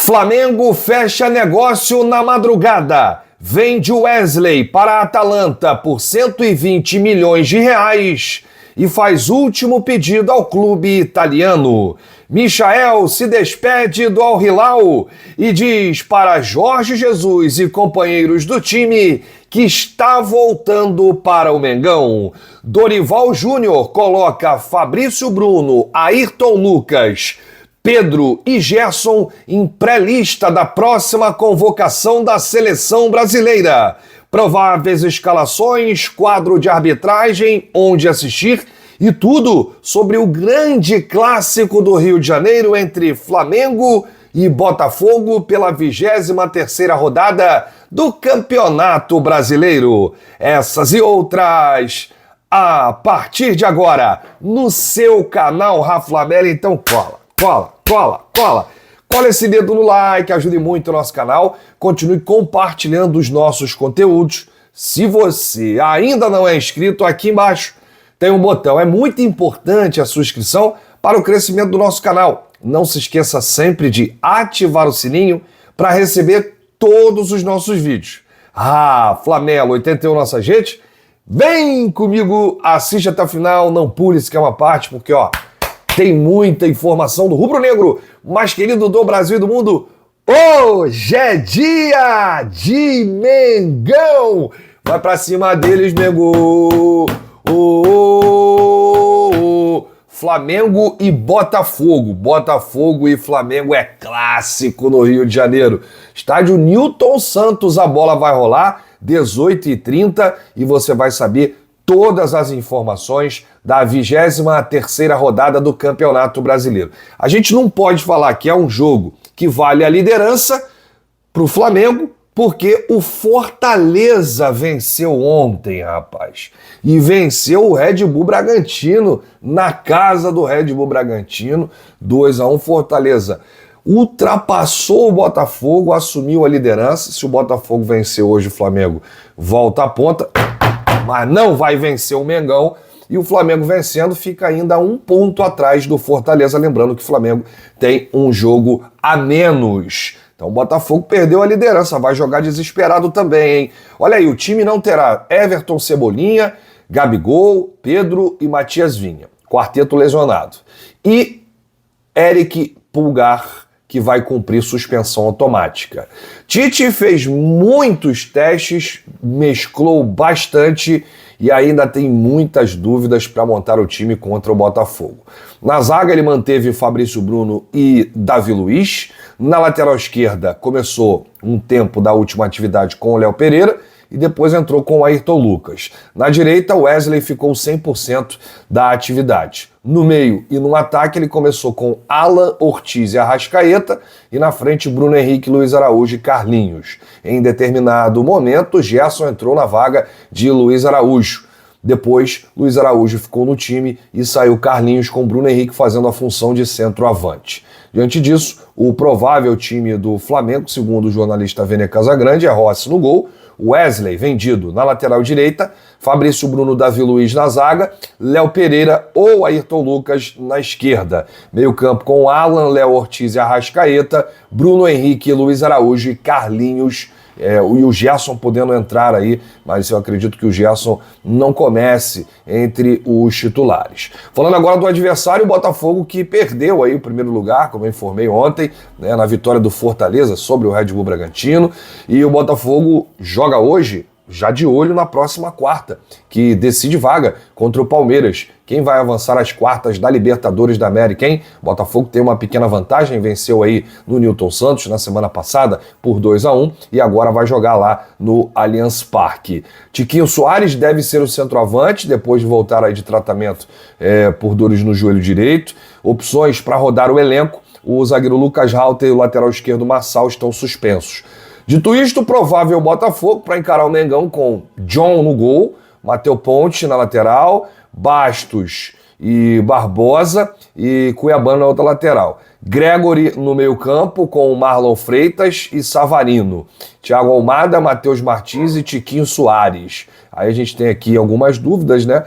Flamengo fecha negócio na madrugada. Vende Wesley para a Atalanta por 120 milhões de reais e faz último pedido ao clube italiano. Michael se despede do Al Hilal e diz para Jorge Jesus e companheiros do time que está voltando para o Mengão. Dorival Júnior coloca Fabrício Bruno, Ayrton Lucas, Pedro e Gerson em pré-lista da próxima convocação da seleção brasileira. Prováveis escalações, quadro de arbitragem, onde assistir e tudo sobre o grande clássico do Rio de Janeiro entre Flamengo e Botafogo pela 23ª rodada do Campeonato Brasileiro. Essas e outras a partir de agora no seu canal Raflameli. Então cola esse dedo no like, ajude muito o nosso canal, continue compartilhando os nossos conteúdos. Se você ainda não é inscrito, aqui embaixo tem um botão, é muito importante a sua inscrição para o crescimento do nosso canal. Não se esqueça sempre de ativar o sininho para receber todos os nossos vídeos. Flamelo 81 nossa gente, vem comigo, assiste até o final, não pule se quer uma parte, porque tem muita informação do rubro-negro mais querido do Brasil e do mundo. Hoje é dia de Mengão! Vai pra cima deles, nego! Flamengo e Botafogo. Botafogo e Flamengo é clássico no Rio de Janeiro. Estádio Newton Santos, a bola vai rolar, 18h30, e você vai saber todas as informações da 23ª rodada do Campeonato Brasileiro. A gente não pode falar que é um jogo que vale a liderança para o Flamengo, porque o Fortaleza venceu ontem, rapaz. E venceu o Red Bull Bragantino, na casa do Red Bull Bragantino, 2-1 Fortaleza. Ultrapassou o Botafogo, assumiu a liderança. Se o Botafogo vencer hoje, o Flamengo volta à ponta, mas não vai vencer o Mengão, e o Flamengo vencendo fica ainda um ponto atrás do Fortaleza, lembrando que o Flamengo tem um jogo a menos. Então o Botafogo perdeu a liderança, vai jogar desesperado também, hein? Olha aí, o time não terá Everton Cebolinha, Gabigol, Pedro e Matias Vinha, quarteto lesionado. E Eric Pulgar, que vai cumprir suspensão automática. Tite fez muitos testes, mesclou bastante e ainda tem muitas dúvidas para montar o time contra o Botafogo. Na zaga ele manteve Fabrício Bruno e Davi Luiz. Na lateral esquerda começou um tempo da última atividade com o Léo Pereira e depois entrou com o Ayrton Lucas. Na direita, Wesley ficou 100% da atividade. No meio e no ataque, ele começou com Alan, Ortiz e Arrascaeta, e na frente, Bruno Henrique, Luiz Araújo e Carlinhos. Em determinado momento, Gerson entrou na vaga de Luiz Araújo. Depois, Luiz Araújo ficou no time e saiu Carlinhos com Bruno Henrique fazendo a função de centroavante. Diante disso, o provável time do Flamengo, segundo o jornalista Vene Casagrande, é Rossi no gol, Wesley vendido na lateral direita, Fabrício Bruno, Davi Luiz na zaga, Léo Pereira ou Ayrton Lucas na esquerda. Meio campo com Alan, Léo Ortiz e Arrascaeta, Bruno Henrique, Luiz Araújo e Carlinhos, e o Gerson podendo entrar aí, mas eu acredito que o Gerson não comece entre os titulares. Falando agora do adversário, o Botafogo, que perdeu aí o primeiro lugar, como eu informei ontem, né, na vitória do Fortaleza sobre o Red Bull Bragantino, e o Botafogo joga hoje, já de olho na próxima quarta, que decide vaga contra o Palmeiras. Quem vai avançar às quartas da Libertadores da América, hein? O Botafogo tem uma pequena vantagem, venceu aí no Newton Santos na semana passada por 2-1 e agora vai jogar lá no Allianz Parque. Tiquinho Soares deve ser o centroavante, depois de voltar aí de tratamento por dores no joelho direito. Opções para rodar o elenco, o zagueiro Lucas Halter e o lateral esquerdo Marçal estão suspensos. Dito isto, provável Botafogo para encarar o Mengão com John no gol, Matheus Ponte na lateral, Bastos e Barbosa e Cuiabano na outra lateral. Gregory no meio campo com Marlon Freitas e Savarino. Thiago Almada, Matheus Martins e Tiquinho Soares. Aí a gente tem aqui algumas dúvidas, né?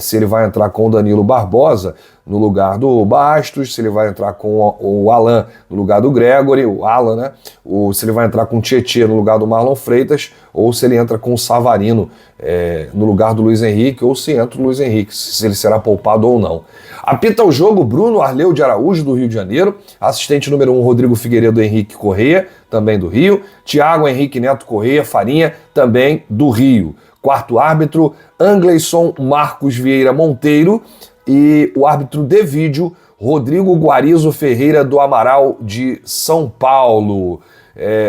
Se ele vai entrar com o Danilo Barbosa no lugar do Bastos, se ele vai entrar com o Alan no lugar do Gregory, o Alan, né? Ou se ele vai entrar com o Tietê no lugar do Marlon Freitas, ou se ele entra com o Savarino no lugar do Luiz Henrique, ou se entra o Luiz Henrique, se ele será poupado ou não. Apita o jogo Bruno Arleu de Araújo, do Rio de Janeiro, assistente número 1, Rodrigo Figueiredo Henrique Correia, também do Rio, Thiago Henrique Neto Correia Farinha, também do Rio. Quarto árbitro, Angleison Marcos Vieira Monteiro, e o árbitro de vídeo, Rodrigo Guarizo Ferreira do Amaral, de São Paulo.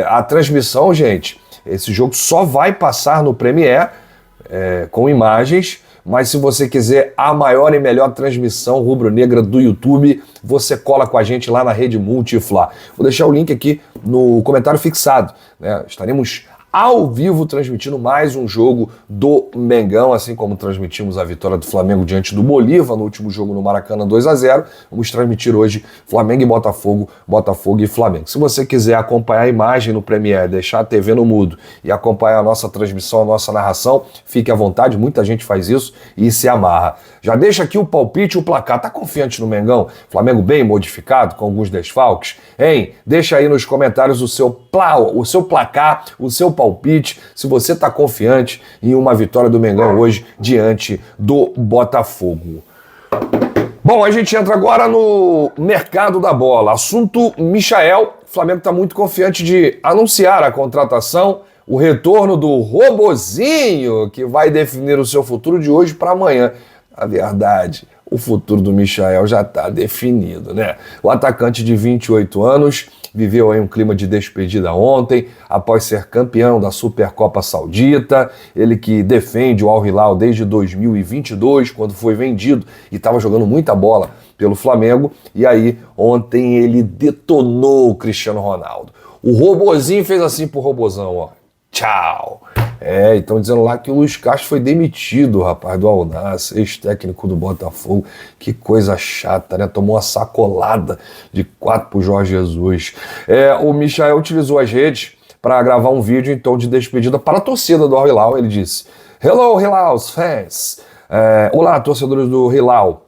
A transmissão, gente, esse jogo só vai passar no Premiere com imagens, mas se você quiser a maior e melhor transmissão rubro-negra do YouTube, você cola com a gente lá na Rede Multifla. Vou deixar o link aqui no comentário fixado, né? Estaremos ao vivo transmitindo mais um jogo do Mengão, assim como transmitimos a vitória do Flamengo diante do Bolívar no último jogo no Maracanã 2-0. Vamos transmitir hoje Flamengo e Botafogo, Botafogo e Flamengo. Se você quiser acompanhar a imagem no Premiere, deixar a TV no mudo e acompanhar a nossa transmissão, a nossa narração, fique à vontade, muita gente faz isso e se amarra. Já deixa aqui o palpite e o placar. Tá confiante no Mengão? Flamengo bem modificado, com alguns desfalques? Hein? Deixa aí nos comentários o seu placar, o seu palpite, se você está confiante em uma vitória do Mengão hoje diante do Botafogo. Bom, a gente entra agora no mercado da bola. Assunto Michael. O Flamengo está muito confiante de anunciar a contratação, o retorno do Robozinho, que vai definir o seu futuro de hoje para amanhã. A verdade, o futuro do Michael já está definido, né? O atacante de 28 anos viveu aí um clima de despedida ontem, após ser campeão da Supercopa Saudita, ele que defende o Al Hilal desde 2022, quando foi vendido e estava jogando muita bola pelo Flamengo, e aí ontem ele detonou o Cristiano Ronaldo. O Robozinho fez assim pro Robozão, ó, tchau. Estão dizendo lá que o Luiz Castro foi demitido, rapaz, do Al Nassr, ex-técnico do Botafogo. Que coisa chata, né? Tomou uma sacolada de 4 pro Jorge Jesus. O Michael utilizou as redes para gravar um vídeo em tom de despedida para a torcida do Al Hilal. Ele disse: "Hello, Hilal's fans." Olá, torcedores do Hilal.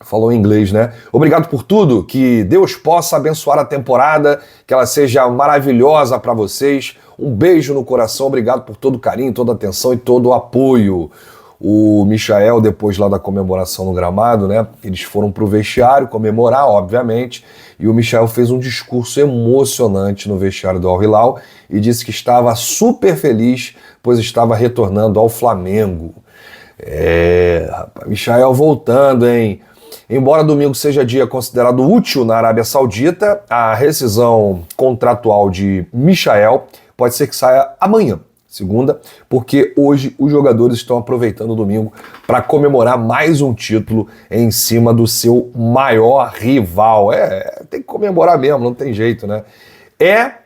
Falou em inglês, né? Obrigado por tudo, que Deus possa abençoar a temporada, que ela seja maravilhosa para vocês. Um beijo no coração, obrigado por todo o carinho, toda a atenção e todo o apoio. O Michael, depois lá da comemoração no gramado, né? Eles foram pro vestiário comemorar, obviamente, e o Michael fez um discurso emocionante no vestiário do Al Hilal e disse que estava super feliz, pois estava retornando ao Flamengo. Rapaz, Michael voltando, hein? Embora domingo seja dia considerado útil na Arábia Saudita, a rescisão contratual de Michael pode ser que saia amanhã, segunda, porque hoje os jogadores estão aproveitando o domingo para comemorar mais um título em cima do seu maior rival. Tem que comemorar mesmo, não tem jeito, né?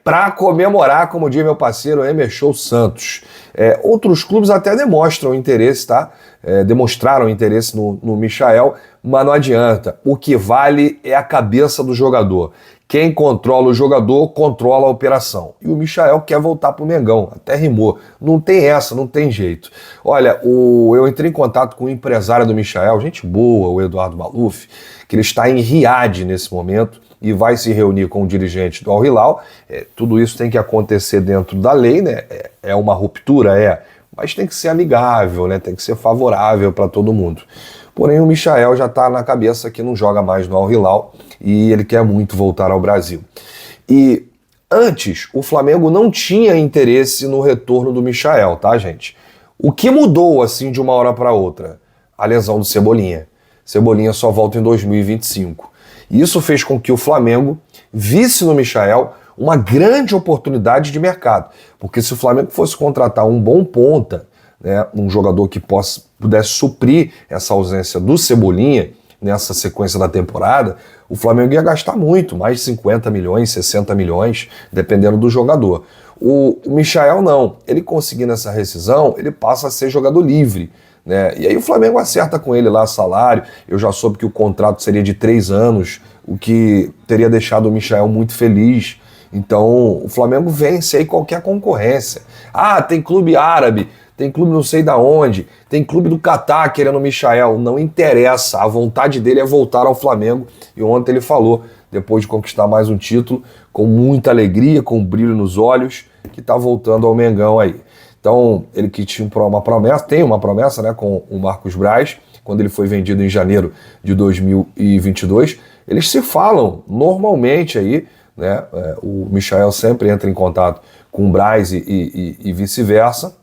Para comemorar, como diz meu parceiro Emerson Santos. Outros clubes até demonstram interesse, tá? Demonstraram interesse no Michael, mas não adianta. O que vale é a cabeça do jogador. Quem controla o jogador, controla a operação. E o Michael quer voltar pro Mengão, até rimou. Não tem essa, não tem jeito. Olha, eu entrei em contato com o empresário do Michael, gente boa, o Eduardo Maluf, que ele está em Riad nesse momento e vai se reunir com o dirigente do Al Hilal. Tudo isso tem que acontecer dentro da lei, né? É uma ruptura, mas tem que ser amigável, né? Tem que ser favorável para todo mundo. Porém, o Michael já está na cabeça que não joga mais no Al Hilal e ele quer muito voltar ao Brasil. E antes, o Flamengo não tinha interesse no retorno do Michael, tá, gente? O que mudou, assim, de uma hora para outra? A lesão do Cebolinha. Cebolinha só volta em 2025. E isso fez com que o Flamengo visse no Michael uma grande oportunidade de mercado. Porque se o Flamengo fosse contratar um bom ponta, né, um jogador que pudesse suprir essa ausência do Cebolinha nessa sequência da temporada, o Flamengo ia gastar muito, mais de 50 milhões, 60 milhões, dependendo do jogador. O Michael não. Ele conseguindo essa rescisão, ele passa a ser jogador livre, né? E aí o Flamengo acerta com ele lá salário. Eu já soube que o contrato seria de 3 anos, o que teria deixado o Michael muito feliz. Então o Flamengo vence aí qualquer concorrência. Tem clube árabe, tem clube não sei da onde, tem clube do Catar querendo o Michael. Não interessa, a vontade dele é voltar ao Flamengo. E ontem ele falou, depois de conquistar mais um título, com muita alegria, com um brilho nos olhos, que tá voltando ao Mengão aí. Então, ele que tinha uma promessa, tem uma promessa, né, com o Marcos Braz, quando ele foi vendido em janeiro de 2022, eles se falam normalmente aí, né, o Michael sempre entra em contato com o Braz e vice-versa.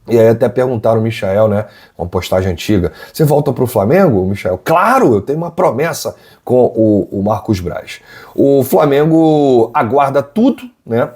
E aí até perguntaram o Michael, né, uma postagem antiga, você volta pro Flamengo, Michael? Claro, eu tenho uma promessa com o Marcos Braz. O Flamengo aguarda tudo, né,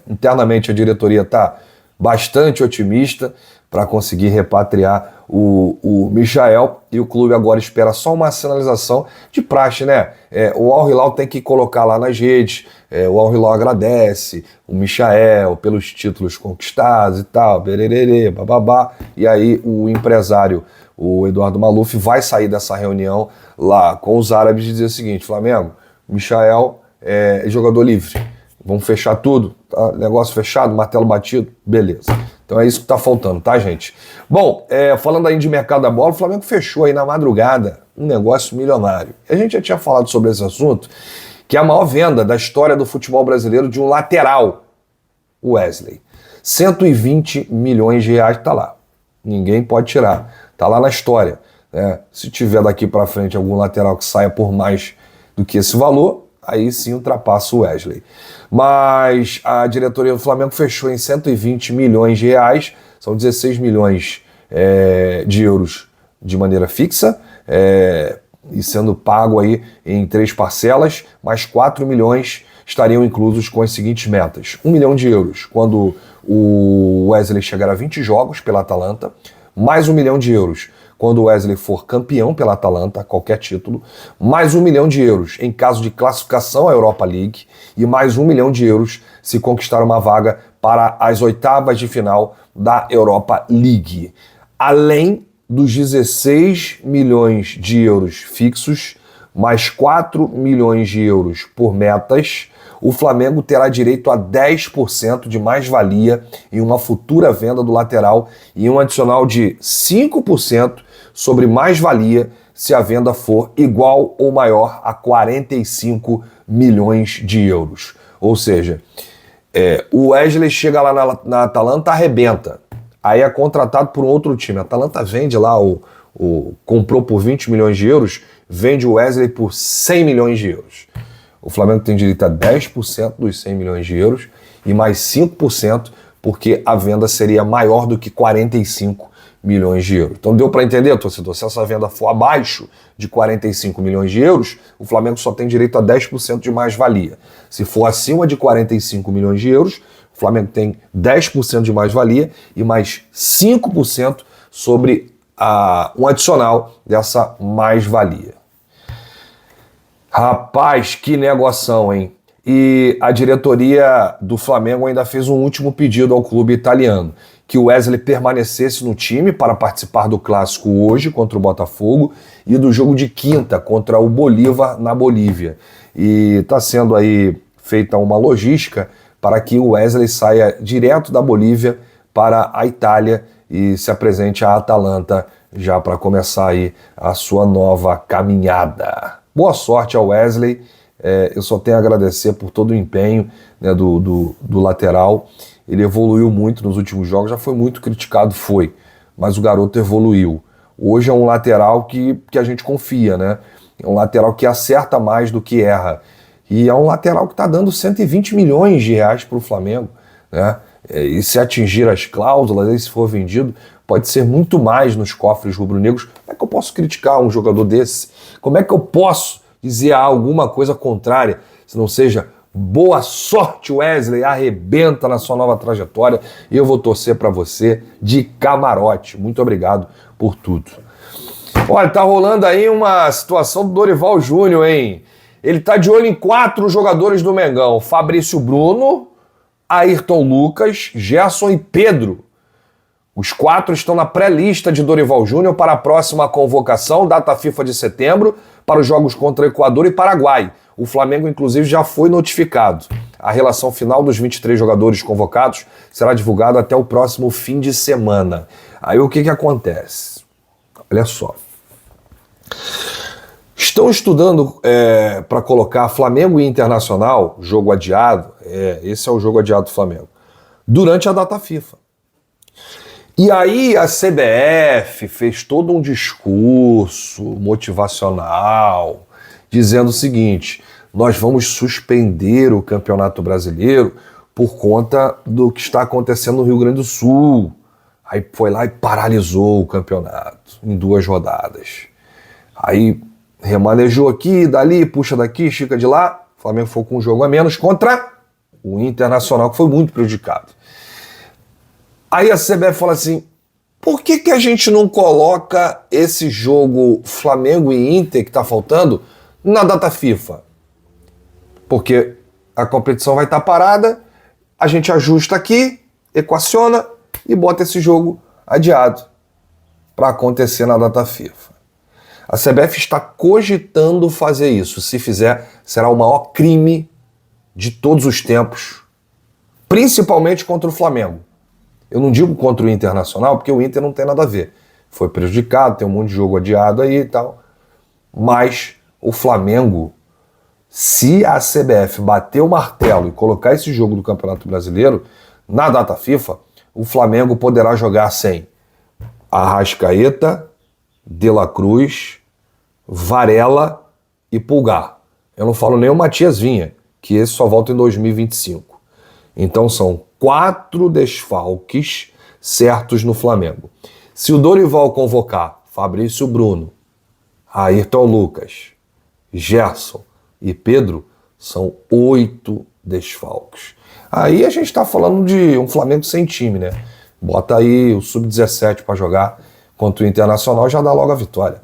internamente a diretoria está bastante otimista para conseguir repatriar o Michael, e o clube agora espera só uma sinalização de praxe, né? O Al Hilal tem que colocar lá nas redes, o Al Hilal agradece o Michael pelos títulos conquistados e tal, bererê, bababá, e aí o empresário, o Eduardo Maluf, vai sair dessa reunião lá com os árabes e dizer o seguinte: Flamengo, Michael é jogador livre, vamos fechar tudo, tá? Negócio fechado, martelo batido, beleza. Então é isso que tá faltando, tá, gente? Bom, falando aí de mercado da bola, o Flamengo fechou aí na madrugada um negócio milionário. A gente já tinha falado sobre esse assunto, que é a maior venda da história do futebol brasileiro de um lateral, o Wesley. 120 milhões de reais tá lá. Ninguém pode tirar. Tá lá na história, né? Se tiver daqui para frente algum lateral que saia por mais do que esse valor, aí sim ultrapassa o Wesley. Mas a diretoria do Flamengo fechou em 120 milhões de reais, são 16 milhões de euros de maneira fixa, e sendo pago aí em 3 parcelas, mais 4 milhões estariam inclusos com as seguintes metas: 1 milhão de euros quando o Wesley chegar a 20 jogos pela Atalanta, mais 1 milhão de euros quando o Wesley for campeão pela Atalanta, qualquer título, mais 1 milhão de euros em caso de classificação à Europa League, e mais 1 milhão de euros se conquistar uma vaga para as oitavas de final da Europa League. Além dos 16 milhões de euros fixos, mais 4 milhões de euros por metas, o Flamengo terá direito a 10% de mais-valia em uma futura venda do lateral e um adicional de 5% sobre mais-valia se a venda for igual ou maior a 45 milhões de euros. Ou seja, o Wesley chega lá na Atalanta, arrebenta. Aí é contratado por um outro time. A Atalanta vende lá, comprou por 20 milhões de euros, vende o Wesley por 100 milhões de euros. O Flamengo tem direito a 10% dos 100 milhões de euros e mais 5% porque a venda seria maior do que 45 milhões de euros. Então deu para entender, torcedor? Se essa venda for abaixo de 45 milhões de euros, o Flamengo só tem direito a 10% de mais-valia. Se for acima de 45 milhões de euros, o Flamengo tem 10% de mais-valia e mais 5% sobre um adicional dessa mais-valia. Rapaz, que negoção, hein? E a diretoria do Flamengo ainda fez um último pedido ao clube italiano, que o Wesley permanecesse no time para participar do clássico hoje contra o Botafogo e do jogo de quinta contra o Bolívar na Bolívia. E está sendo aí feita uma logística para que o Wesley saia direto da Bolívia para a Itália e se apresente à Atalanta já para começar aí a sua nova caminhada. Boa sorte ao Wesley, eu só tenho a agradecer por todo o empenho, né, do lateral. Ele evoluiu muito nos últimos jogos, já foi muito criticado, mas o garoto evoluiu. Hoje é um lateral que a gente confia, né? É um lateral que acerta mais do que erra. E é um lateral que está dando 120 milhões de reais para o Flamengo, né? E se atingir as cláusulas, aí se for vendido, pode ser muito mais nos cofres rubro-negros. Como é que eu posso criticar um jogador desse? Como é que eu posso dizer alguma coisa contrária, se não seja boa sorte, Wesley, arrebenta na sua nova trajetória e eu vou torcer para você de camarote. Muito obrigado por tudo. Olha, tá rolando aí uma situação do Dorival Júnior, hein? Ele tá de olho em 4 jogadores do Mengão: Fabrício Bruno, Ayrton Lucas, Gerson e Pedro. Os 4 estão na pré-lista de Dorival Júnior para a próxima convocação, data FIFA de setembro, para os jogos contra Equador e Paraguai. O Flamengo, inclusive, já foi notificado. A relação final dos 23 jogadores convocados será divulgada até o próximo fim de semana. Aí o que acontece? Olha só. Estão estudando para colocar Flamengo e Internacional, jogo adiado, esse é o jogo adiado do Flamengo, durante a data FIFA. E aí a CBF fez todo um discurso motivacional, dizendo o seguinte: nós vamos suspender o Campeonato Brasileiro por conta do que está acontecendo no Rio Grande do Sul. Aí foi lá e paralisou o campeonato em 2 rodadas. Aí remanejou aqui, dali, puxa daqui, estica de lá. O Flamengo foi com um jogo a menos contra o Internacional, que foi muito prejudicado. Aí a CBF fala assim: por que a gente não coloca esse jogo Flamengo e Inter, que está faltando, na data FIFA? Porque a competição vai estar parada, a gente ajusta aqui, equaciona e bota esse jogo adiado para acontecer na data FIFA. A CBF está cogitando fazer isso. Se fizer, será o maior crime de todos os tempos, principalmente contra o Flamengo. Eu não digo contra o Internacional, porque o Inter não tem nada a ver. Foi prejudicado, tem um monte de jogo adiado aí e tal. Mas o Flamengo, se a CBF bater o martelo e colocar esse jogo do Campeonato Brasileiro na data FIFA, o Flamengo poderá jogar sem Arrascaeta, De La Cruz, Varela e Pulgar. Eu não falo nem o Matias Vinha, que esse só volta em 2025. Então são 4 desfalques certos no Flamengo. Se o Dorival convocar Fabrício Bruno, Ayrton Lucas, Gerson e Pedro, são 8 desfalques. Aí a gente está falando de um Flamengo sem time, né? Bota aí o Sub-17 para jogar contra o Internacional, já dá logo a vitória.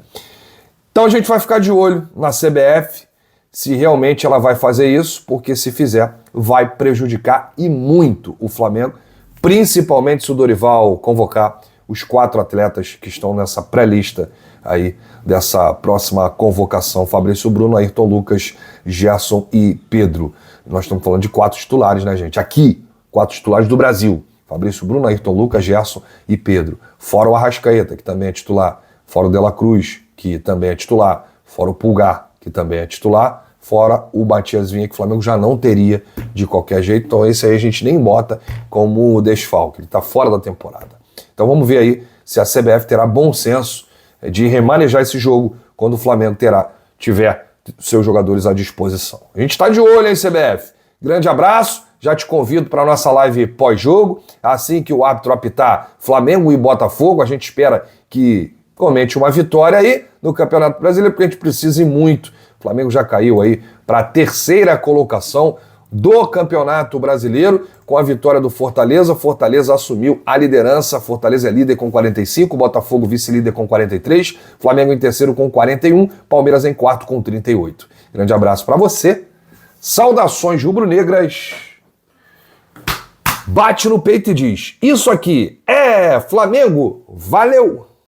Então a gente vai ficar de olho na CBF, se realmente ela vai fazer isso, porque se fizer, vai prejudicar e muito o Flamengo, principalmente se o Dorival convocar os 4 atletas que estão nessa pré-lista aí dessa próxima convocação: Fabrício Bruno, Ayrton Lucas, Gerson e Pedro. Nós estamos falando de 4 titulares, né, gente? Aqui, 4 titulares do Brasil: Fabrício Bruno, Ayrton Lucas, Gerson e Pedro. Fora o Arrascaeta, que também é titular. Fora o De La Cruz, que também é titular. Fora o Pulgar, que também é titular. Fora o Matias Vinha, que o Flamengo já não teria de qualquer jeito. Então esse aí a gente nem bota como desfalque. Ele está fora da temporada. Então vamos ver aí se a CBF terá bom senso de remanejar esse jogo quando o Flamengo tiver seus jogadores à disposição. A gente está de olho, hein, CBF? Grande abraço. Já te convido para a nossa live pós-jogo. Assim que o árbitro apitar Flamengo e Botafogo, a gente espera que comente uma vitória aí no Campeonato Brasileiro, porque a gente precisa ir muito. O Flamengo já caiu aí para a 3ª colocação do Campeonato Brasileiro com a vitória do Fortaleza. Fortaleza assumiu a liderança. Fortaleza é líder com 45, Botafogo vice-líder com 43, Flamengo em terceiro com 41, Palmeiras em quarto com 38. Grande abraço para você. Saudações rubro-negras. Bate no peito e diz: isso aqui é Flamengo. Valeu!